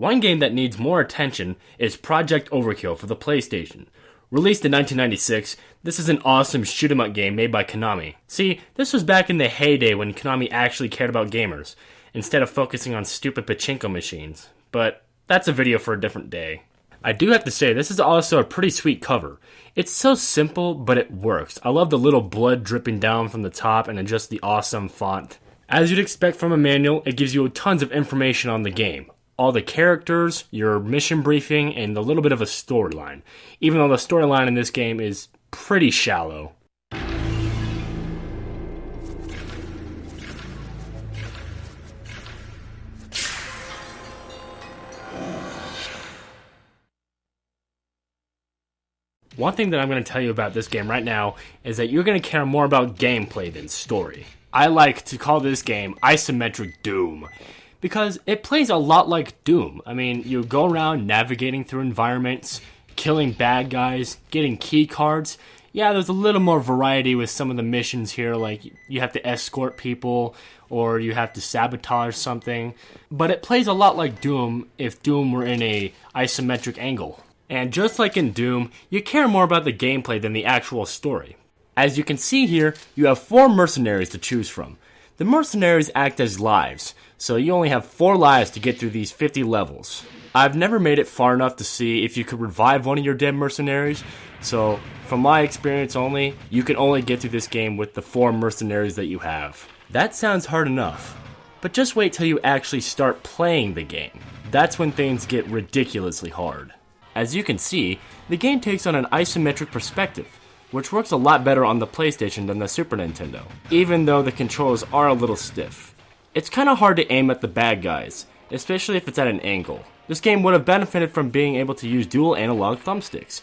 One game that needs more attention is Project Overkill for the Playstaton. Released in 1996, this is an awesome shoot-'em-up game made by Konami. See, this was back in the heyday when Konami actually cared about gamers, instead of focusing on stupid pachinko machines. But that's a video for a different day. I do have to say, this is also a pretty sweet cover. It's so simple, but it works. I love the little blood dripping down from the top and just the awesome font. As you'd expect from a manual, it gives you tons of information on the game. All the characters, your mission briefing, and a little bit of a storyline. Even though the storyline in this game is pretty shallow. One thing that I'm going to tell you about this game right now is that you're going to care more about gameplay than story. I like to call this game isometric Doom, because it plays a lot like Doom. I mean, you go around navigating through environments, killing bad guys, getting key cards. Yeah, there's a little more variety with some of the missions here, like you have to escort people or you have to sabotage something. But it plays a lot like Doom if Doom were in a isometric angle. And just like in Doom, you care more about the gameplay than the actual story. As you can see here, you have 4 mercenaries to choose from. The mercenaries act as lives, so you only have 4 lives to get through these 50 levels. I've never made it far enough to see if you could revive one of your dead mercenaries, so from my experience only, you can only get through this game with the 4 mercenaries that you have. That sounds hard enough, but just wait till you actually start playing the game. That's when things get ridiculously hard. As you can see, the game takes on an isometric perspective, which works a lot better on the PlayStation than the Super Nintendo, even though the controls are a little stiff. It's kinda hard to aim at the bad guys, especially if it's at an angle. This game would have benefited from being able to use dual analog thumbsticks,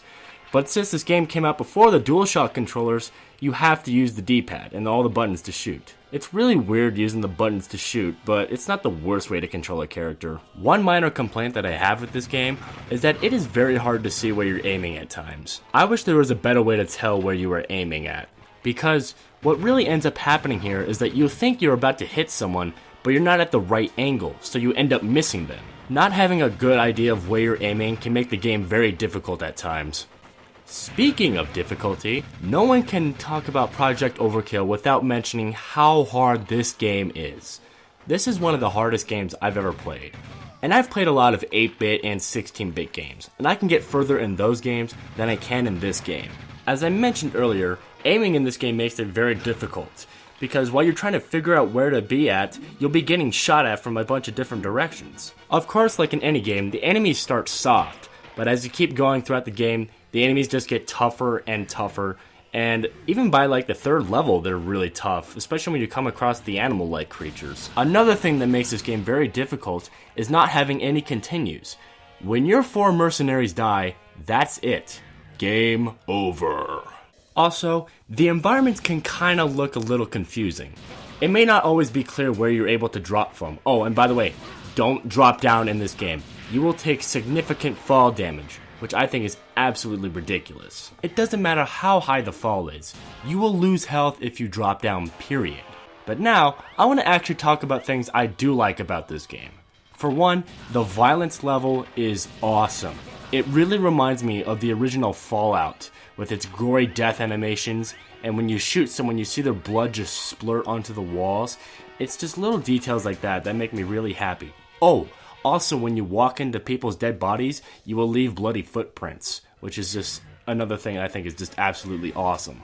but since this game came out before the DualShock controllers, you have to use the D-pad and all the buttons to shoot. It's really weird using the buttons to shoot, but it's not the worst way to control a character. One minor complaint that I have with this game is that it is very hard to see where you're aiming at times. I wish there was a better way to tell where you are aiming at, because what really ends up happening here is that you think you're about to hit someone, but you're not at the right angle, so you end up missing them. Not having a good idea of where you're aiming can make the game very difficult at times. Speaking of difficulty, no one can talk about Project Overkill without mentioning how hard this game is. This is one of the hardest games I've ever played. And I've played a lot of 8-bit and 16-bit games, and I can get further in those games than I can in this game. As I mentioned earlier, aiming in this game makes it very difficult, because while you're trying to figure out where to be at, you'll be getting shot at from a bunch of different directions. Of course, like in any game, the enemies start soft, but as you keep going throughout the game, the enemies just get tougher and tougher, and even by like the 3rd level, they're really tough, especially when you come across the animal-like creatures. Another thing that makes this game very difficult is not having any continues. When your 4 mercenaries die, that's it. Game over. Also, the environments can kinda look a little confusing. It may not always be clear where you're able to drop from. Oh, and by the way, don't drop down in this game. You will take significant fall damage, which I think is absolutely ridiculous. It doesn't matter how high the fall is, you will lose health if you drop down, period. But now, I want to actually talk about things I do like about this game. For one, the violence level is awesome. It really reminds me of the original Fallout, with its gory death animations, and when you shoot someone you see their blood just splurt onto the walls. It's just little details like that that make me really happy. Oh, also, when you walk into people's dead bodies, you will leave bloody footprints, which is just another thing I think is just absolutely awesome.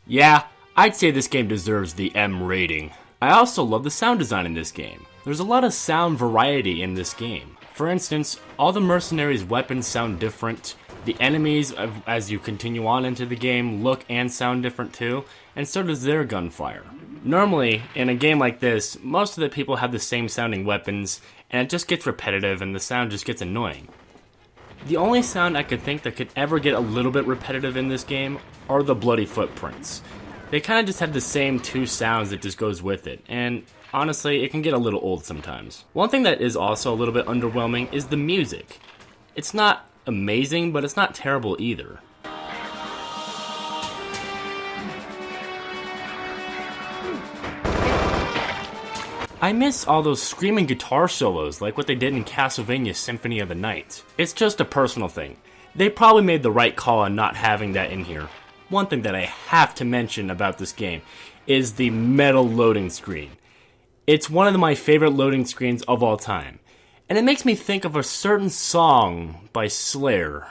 Yeah, I'd say this game deserves the M rating. I also love the sound design in this game. There's a lot of sound variety in this game. For instance, all the mercenaries' weapons sound different. The enemies, as you continue on into the game, look and sound different too, and so does their gunfire. Normally, in a game like this, most of the people have the same sounding weapons, and it just gets repetitive and the sound just gets annoying. The only sound I could think that could ever get a little bit repetitive in this game are the bloody footprints. They kinda just have the same 2 sounds that just goes with it, and honestly, it can get a little old sometimes. One thing that is also a little bit underwhelming is the music. It's not amazing, but it's not terrible either. I miss all those screaming guitar solos like what they did in Castlevania Symphony of the Night. It's just a personal thing. They probably made the right call on not having that in here. One thing that I have to mention about this game is the metal loading screen. It's one of my favorite loading screens of all time. And it makes me think of a certain song by Slayer.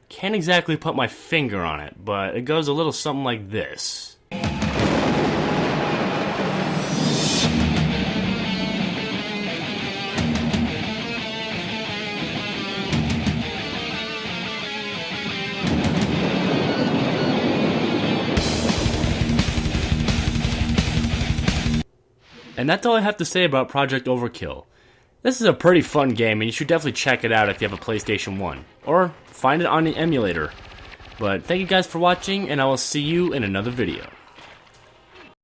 Can't exactly put my finger on it, but it goes a little something like this. And that's all I have to say about Project Overkill. This is a pretty fun game, and you should definitely check it out if you have a PlayStation 1. Or find it on the emulator. But thank you guys for watching, and I will see you in another video.